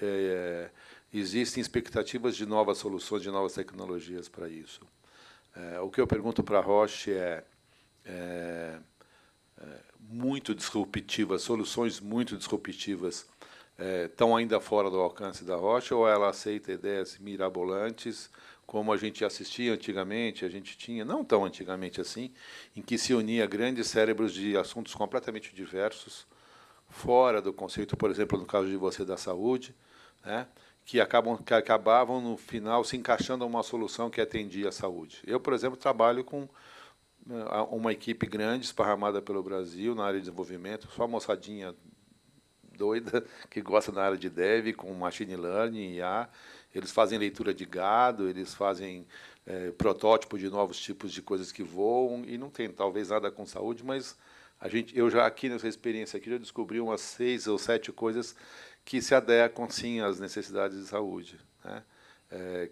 existem expectativas de novas soluções, de novas tecnologias para isso. O que eu pergunto para a Roche muito disruptivas, soluções muito disruptivas estão ainda fora do alcance da Roche, ou ela aceita ideias mirabolantes, como a gente assistia antigamente, a gente tinha, não tão antigamente assim, em que se unia grandes cérebros de assuntos completamente diversos, fora do conceito, por exemplo, no caso de você da saúde, né, que acabavam, no final, se encaixando em uma solução que atendia a saúde. Eu, por exemplo, trabalho com uma equipe grande, esparramada pelo Brasil, na área de desenvolvimento, só moçadinha doida, que gosta da área de dev, com machine learning, IA. Eles fazem leitura de gado, eles fazem protótipo de novos tipos de coisas que voam, e não tem talvez nada com saúde, mas eu já aqui nessa experiência aqui já descobri umas 6 ou 7 coisas que se adequam sim às necessidades de saúde, né?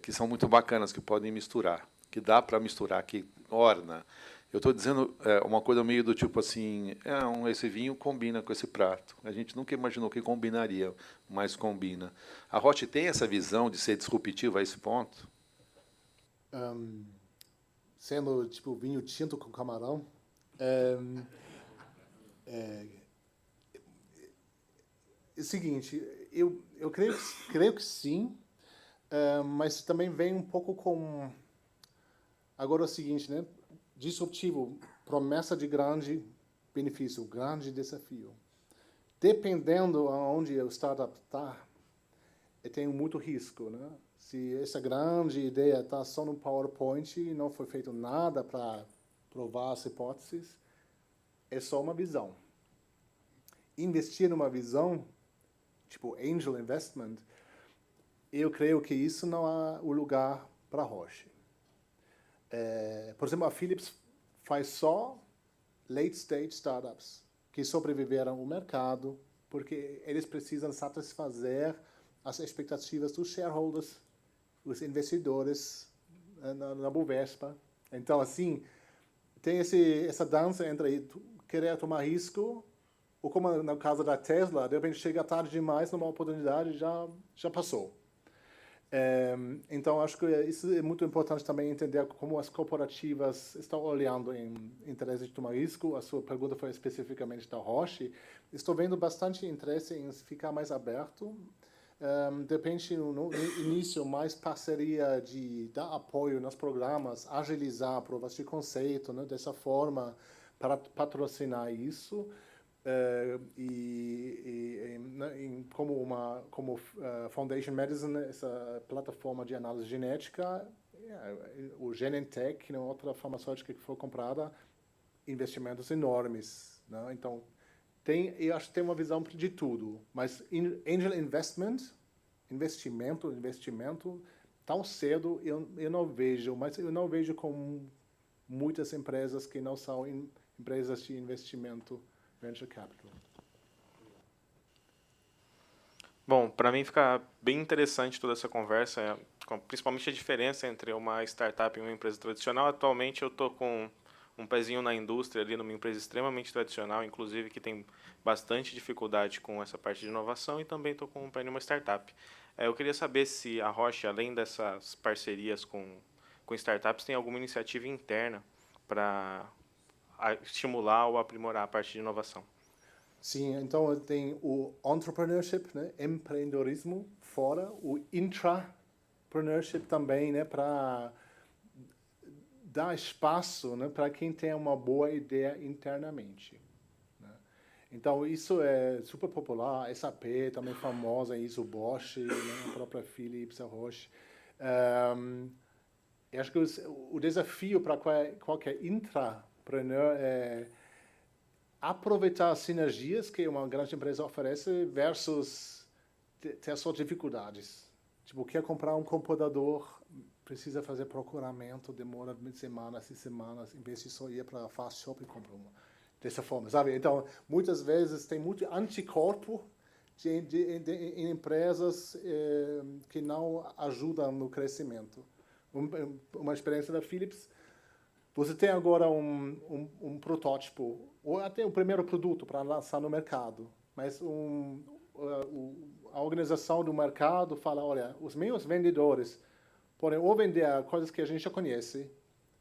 Que são muito bacanas, que podem misturar, que dá para misturar, que orna. Eu estou dizendo uma coisa meio do tipo assim, esse vinho combina com esse prato. A gente nunca imaginou que combinaria, mas combina. A Roche tem essa visão de ser disruptiva a esse ponto? Sendo tipo vinho tinto com camarão, é o seguinte, eu creio que sim, mas também vem um pouco com... Agora é o seguinte, né? Disruptivo, promessa de grande benefício, grande desafio. Dependendo aonde o startup está, tem muito risco, né? Se essa grande ideia está só no PowerPoint e não foi feito nada para provar as hipóteses, é só uma visão. Investir numa visão, tipo angel investment, eu creio que isso não é o lugar para a Roche. Por exemplo, a Philips faz só late-stage startups que sobreviveram ao mercado porque eles precisam satisfazer as expectativas dos shareholders, dos investidores na Bovespa. Então, assim, tem essa dança entre querer tomar risco ou, como no caso da Tesla, de repente chega tarde demais numa oportunidade já passou. Então, acho que isso é muito importante também entender como as corporativas estão olhando em interesse de tomar risco. A sua pergunta foi especificamente da Roche. Estou vendo bastante interesse em ficar mais aberto. De repente, no início, mais parceria de dar apoio nos programas, agilizar provas de conceito, né, dessa forma, para patrocinar isso. Como Foundation Medicine, essa plataforma de análise genética, o Genentech, outra farmacêutica que foi comprada, investimentos enormes, né? Então, eu acho que tem uma visão de tudo, mas angel investimento, tão cedo eu não vejo, mas eu não vejo com muitas empresas que não são empresas de investimento venture capital. Bom, para mim fica bem interessante toda essa conversa, principalmente a diferença entre uma startup e uma empresa tradicional. Atualmente eu estou com um pezinho na indústria, ali numa empresa extremamente tradicional, inclusive que tem bastante dificuldade com essa parte de inovação, e também estou com um pé em uma startup. Eu queria saber se a Roche, além dessas parcerias com startups, tem alguma iniciativa interna para estimular ou aprimorar a parte de inovação. Sim, então tem o entrepreneurship, né, empreendedorismo fora, o intrapreneurship também, né, para dar espaço, né, para quem tem uma boa ideia internamente, né? Então isso é super popular, SAP também famosa, isso Bosch, né, a própria Philips, a Roche. Eu acho que o desafio para qualquer intrapreneur é aproveitar as sinergias que uma grande empresa oferece versus ter suas dificuldades. Tipo, quer comprar um computador, precisa fazer procuramento, demora semanas e semanas, em vez de só ir para a Fast Shop e comprar uma. Dessa forma, sabe? Então, muitas vezes tem muito anticorpo em empresas que não ajudam no crescimento. Uma experiência da Philips, você tem agora um protótipo, ou até o primeiro produto para lançar no mercado, mas a organização do mercado fala, olha, os meus vendedores podem ou vender coisas que a gente já conhece,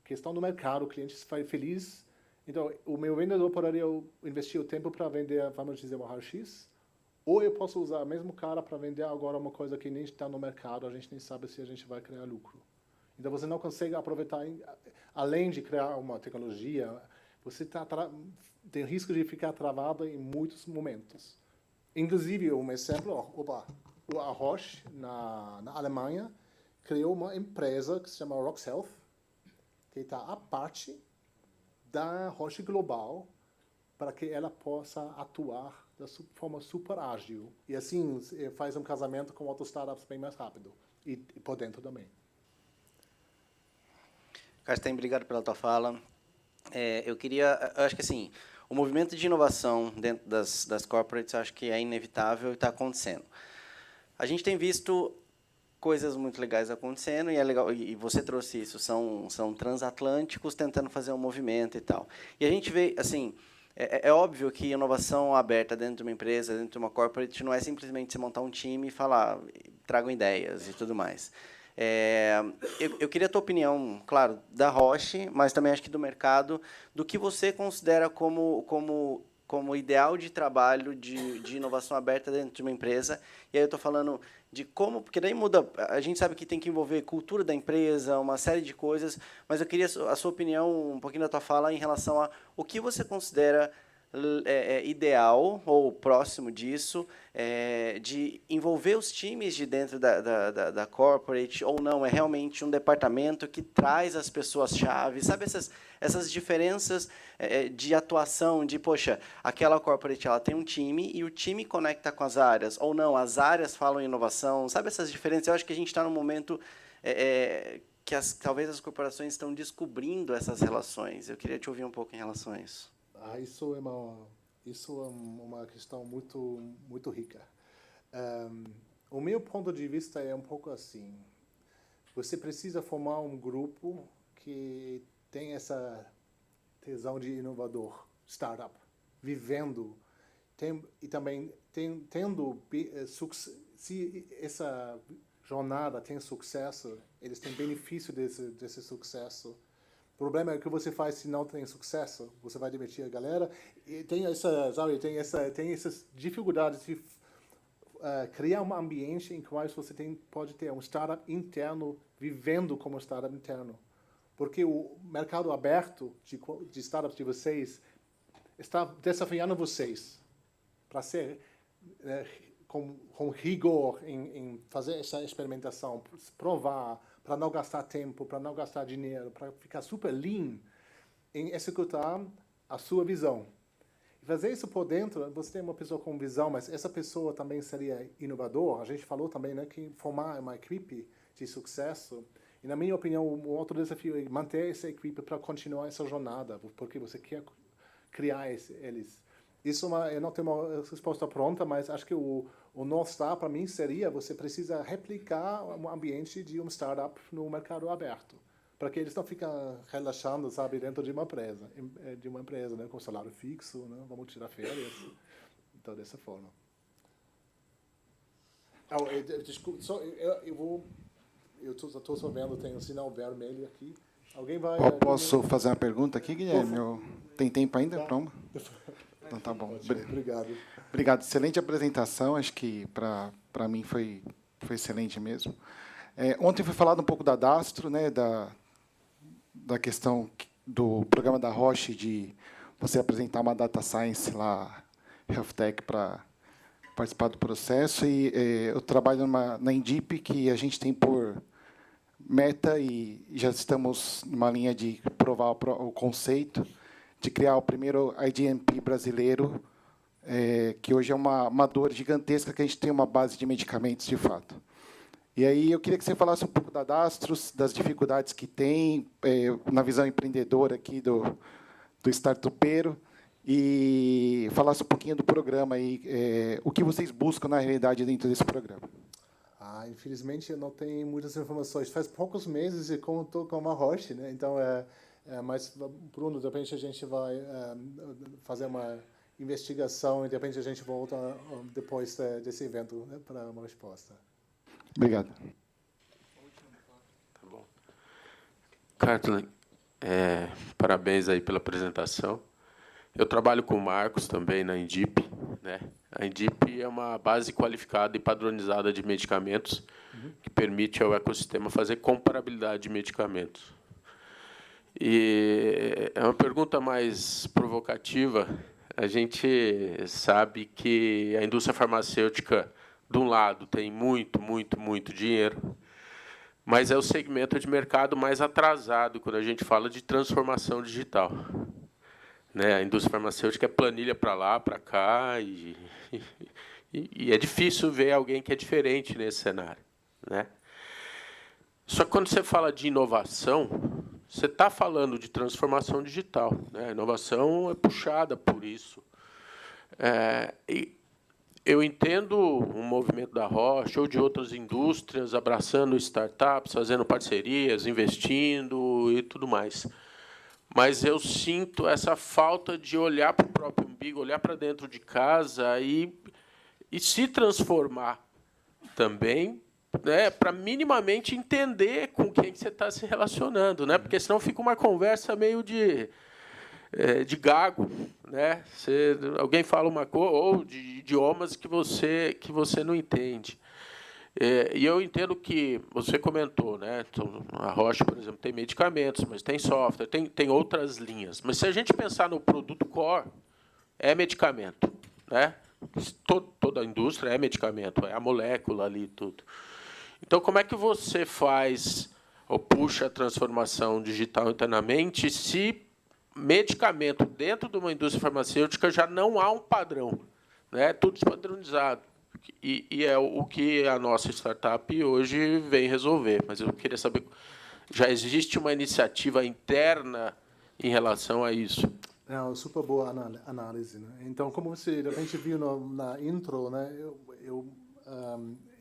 que estão no mercado, o cliente está feliz, então o meu vendedor poderia investir o tempo para vender, vamos dizer, uma raio-x, ou eu posso usar o mesmo cara para vender agora uma coisa que nem está no mercado, a gente nem sabe se a gente vai criar lucro. Então, você não consegue aproveitar, além de criar uma tecnologia, você tem risco de ficar travado em muitos momentos. Inclusive, um exemplo, a Roche, na Alemanha, criou uma empresa que se chama Rox Health, que está à parte da Roche Global, para que ela possa atuar de forma super ágil. E assim, faz um casamento com outros startups bem mais rápido. E por dentro também. Carsten, obrigado pela tua fala. Eu acho que assim, o movimento de inovação dentro das corporates, acho que é inevitável e está acontecendo. A gente tem visto coisas muito legais acontecendo, e é legal, e você trouxe isso, são transatlânticos tentando fazer um movimento e tal. E a gente vê, assim, é óbvio que inovação aberta dentro de uma empresa, dentro de uma corporate, não é simplesmente você montar um time e falar, tragam ideias e tudo mais. Eu queria a tua opinião, claro, da Roche, mas também acho que do mercado, do que você considera como ideal de trabalho de inovação aberta dentro de uma empresa. E aí eu estou falando de como, porque daí muda, a gente sabe que tem que envolver cultura da empresa, uma série de coisas, mas eu queria a sua opinião, um pouquinho da tua fala em relação a o que você considera ideal ou próximo disso, de envolver os times de dentro da corporate, ou não, é realmente um departamento que traz as pessoas-chave, sabe essas diferenças de atuação, de, poxa, aquela corporate ela tem um time e o time conecta com as áreas, ou não, as áreas falam em inovação, sabe essas diferenças? Eu acho que a gente está num momento que talvez as corporações estão descobrindo essas relações. Eu queria te ouvir um pouco em relação a isso. Isso é uma questão muito rica. O meu ponto de vista é um pouco assim. Você precisa formar um grupo que tem essa tesão de inovador, startup, vivendo, e também tendo, se essa jornada tem sucesso, eles têm benefício desse sucesso. O problema é o que você faz se não tem sucesso. Você vai demitir a galera. E tem essas dificuldades de criar um ambiente em que você pode ter um startup interno vivendo como startup interno. Porque o mercado aberto de startups de vocês está desafiando vocês para ser com rigor em fazer essa experimentação, provar, para não gastar tempo, para não gastar dinheiro, para ficar super lean em executar a sua visão. E fazer isso por dentro, você tem uma pessoa com visão, mas essa pessoa também seria inovador. A gente falou também, né, que formar uma equipe de sucesso. E, na minha opinião, um outro desafio é manter essa equipe para continuar essa jornada, porque você quer criar eles. Isso eu não tenho uma resposta pronta, mas acho que o North Star, para mim, seria você precisa replicar um ambiente de um startup no mercado aberto, para que eles não fiquem relaxando, sabe, dentro de uma empresa, né, com salário fixo, né, vamos tirar férias, então, dessa forma. Desculpa, eu estou só vendo, tem um sinal vermelho aqui. Alguém vai... Posso fazer uma pergunta aqui, Guilherme? Tem tempo ainda para uma? Então tá bom. Obrigado. Obrigado. Excelente apresentação. Acho que para mim foi excelente mesmo. Ontem foi falado um pouco da Dastro, né, da questão do programa da Roche de você apresentar uma data science lá, Health Tech, para participar do processo. E eu trabalho na Indip, que a gente tem por meta, e já estamos numa linha de provar o conceito de criar o primeiro IDMP brasileiro, que hoje é uma dor gigantesca, que a gente tem uma base de medicamentos, de fato. E aí eu queria que você falasse um pouco da Dastros, das dificuldades que tem, na visão empreendedora aqui do startupeiro, e falasse um pouquinho do programa, aí, o que vocês buscam, na realidade, dentro desse programa. Infelizmente, eu não tenho muitas informações. Faz poucos meses que eu estou com a Roche, né? Então, mas, Bruno, de repente a gente vai fazer uma investigação e de repente a gente volta depois desse evento, né, para uma resposta. Obrigado. Tá bom. Cartlin, parabéns aí pela apresentação. Eu trabalho com o Marcos também na Indip, né? A Indip é uma base qualificada e padronizada de medicamentos que permite ao ecossistema fazer comparabilidade de medicamentos. E é uma pergunta mais provocativa. A gente sabe que a indústria farmacêutica, de um lado, tem muito dinheiro, mas é o segmento de mercado mais atrasado quando a gente fala de transformação digital. Né? A indústria farmacêutica é planilha para lá, para cá, e é difícil ver alguém que é diferente nesse cenário. Né? Só que quando você fala de inovação, você está falando de transformação digital. Né? A inovação é puxada por isso. E eu entendo um movimento da Roche ou de outras indústrias abraçando startups, fazendo parcerias, investindo e tudo mais. Mas eu sinto essa falta de olhar para o próprio umbigo, olhar para dentro de casa e se transformar também, né, para minimamente entender com quem você está se relacionando, né? Porque senão fica uma conversa meio de gago, né? Alguém fala uma coisa, ou de idiomas que você não entende. E eu entendo que você comentou, né? Então, a Roche, por exemplo, tem medicamentos, mas tem software, tem outras linhas. Mas se a gente pensar no produto core, é medicamento, né? Toda a indústria é medicamento, é a molécula ali e tudo. Então, como é que você faz ou puxa a transformação digital internamente se medicamento dentro de uma indústria farmacêutica já não há um padrão, né? Tudo despadronizado. E é o que a nossa startup hoje vem resolver. Mas eu queria saber, já existe uma iniciativa interna em relação a isso? Não, super boa análise, né? Então, como você de repente viu na intro, né, eu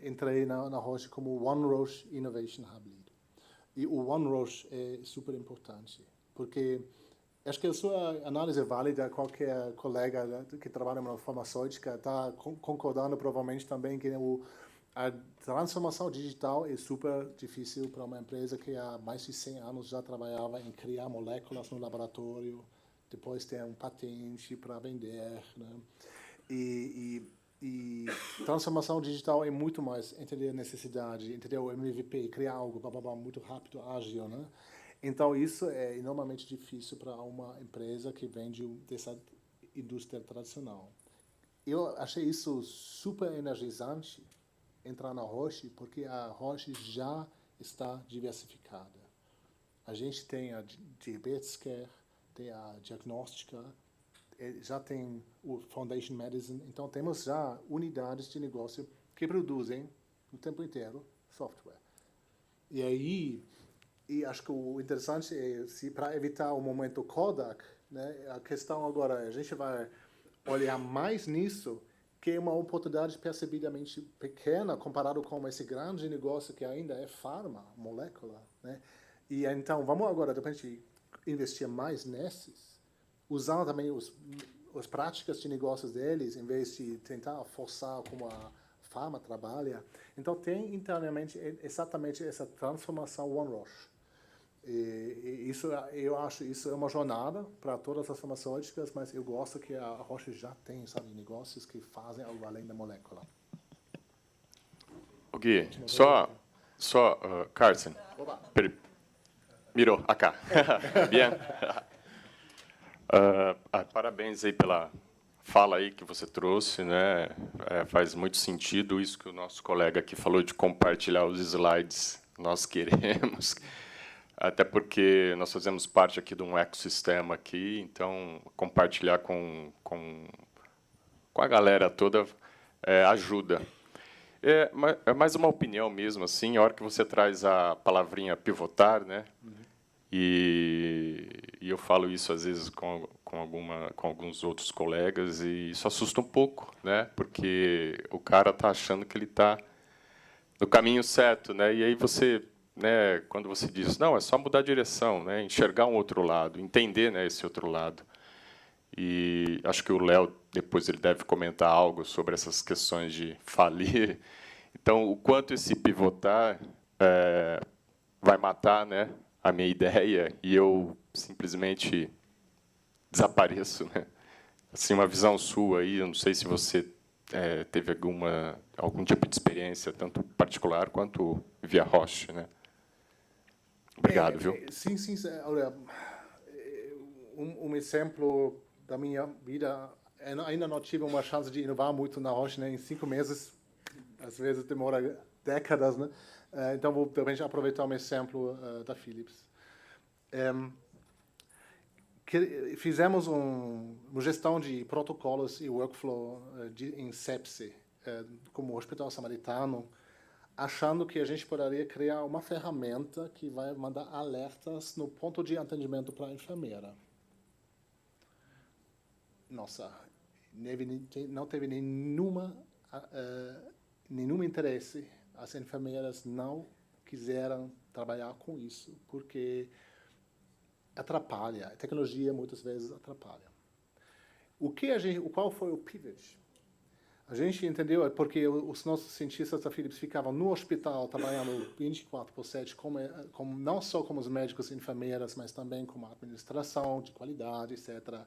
entrei na Roche como One Roche Innovation Hub Lead. E o One Roche é super importante, porque acho que a sua análise é válida. Qualquer colega que trabalha na farmacêutica está concordando provavelmente também que a transformação digital é super difícil para uma empresa que há mais de 100 anos já trabalhava em criar moléculas no laboratório, depois ter um patente para vender, né? E transformação digital é muito mais entender a necessidade, entender o MVP, criar algo muito rápido, ágil, né? Então, isso é enormemente difícil para uma empresa que vende dessa indústria tradicional. Eu achei isso super energizante, entrar na Roche, porque a Roche já está diversificada. A gente tem a Diabetes Care, tem a Diagnóstica, já tem o Foundation Medicine, então temos já unidades de negócio que produzem o tempo inteiro software. E aí, acho que o interessante é, se para evitar o momento Kodak, né, a questão agora, a gente vai olhar mais nisso, que é uma oportunidade percebidamente pequena comparado com esse grande negócio que ainda é farma, molécula, né? E então, vamos agora, de repente, investir mais nesses, usando também as práticas de negócios deles, em vez de tentar forçar como a farma trabalha. Então, tem internamente exatamente essa transformação One Roche. E isso, eu acho isso é uma jornada para todas as farmacêuticas, mas eu gosto que a Roche já tem, sabe, negócios que fazem algo além da molécula. O Gui, Carson, mirou, acá. Bien. Parabéns aí pela fala aí que você trouxe, né? Faz muito sentido isso que o nosso colega aqui falou de compartilhar os slides. Nós queremos, até porque nós fazemos parte aqui de um ecossistema aqui, então compartilhar com a galera toda ajuda. É mais uma opinião mesmo, assim, a hora que você traz a palavrinha pivotar, né? E eu falo isso às vezes com alguns outros colegas e isso assusta um pouco, né? Porque o cara está achando que ele está no caminho certo, né? E aí você, né? Quando você diz não, é só mudar a direção, né? Enxergar um outro lado, entender, né? Esse outro lado. E acho que o Léo depois ele deve comentar algo sobre essas questões de falir. Então, o quanto esse pivotar vai matar, né? A minha ideia e eu simplesmente desapareço, né? Assim, uma visão sua aí, eu não sei se você teve algum tipo de experiência, tanto particular quanto via Roche, né? Obrigado, viu? Sim. Olha, um exemplo da minha vida, eu ainda não tive uma chance de inovar muito na Roche, né? Em 5 meses, às vezes demora décadas, né? Então, vou também aproveitar um exemplo da Philips. Fizemos uma gestão de protocolos e workflow em sepse, como o Hospital Samaritano, achando que a gente poderia criar uma ferramenta que vai mandar alertas no ponto de atendimento para a enfermeira. Nossa, não teve nenhum interesse. As enfermeiras não quiseram trabalhar com isso, porque atrapalha. A tecnologia, muitas vezes, atrapalha. Qual foi o pivot? A gente entendeu, porque os nossos cientistas da Philips ficavam no hospital, trabalhando 24/7, não só como os médicos e enfermeiras, mas também como a administração de qualidade, etc.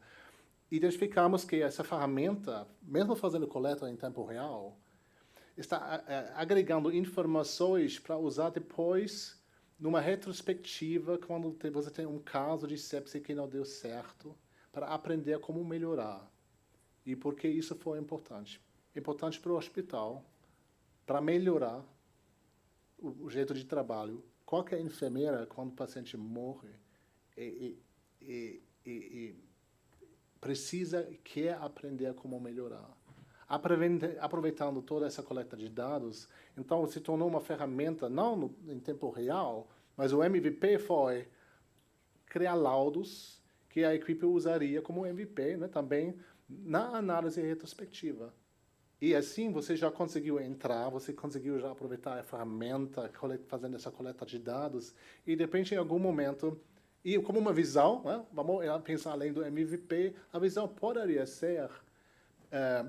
Identificamos que essa ferramenta, mesmo fazendo coleta em tempo real, está agregando informações para usar depois numa retrospectiva quando você tem um caso de sepse que não deu certo, para aprender como melhorar. E por que isso foi importante? Importante para o hospital, para melhorar o jeito de trabalho. Qualquer enfermeira, quando o paciente morre, quer aprender como melhorar. Aproveitando toda essa coleta de dados, então se tornou uma ferramenta, não em tempo real, mas o MVP foi criar laudos que a equipe usaria como MVP, né, também na análise retrospectiva. E assim você já conseguiu entrar, você conseguiu já aproveitar a ferramenta, fazendo essa coleta de dados, e de repente, em algum momento, e como uma visão, né, vamos pensar além do MVP, a visão poderia ser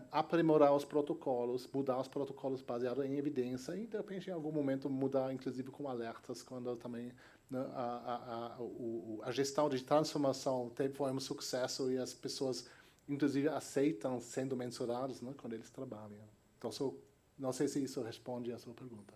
aprimorar os protocolos, mudar os protocolos baseados em evidência e, de repente, em algum momento, mudar, inclusive, com alertas, quando também, né, a gestão de transformação foi um sucesso e as pessoas, inclusive, aceitam sendo mensurados, né, quando eles trabalham. Então, não sei se isso responde à sua pergunta.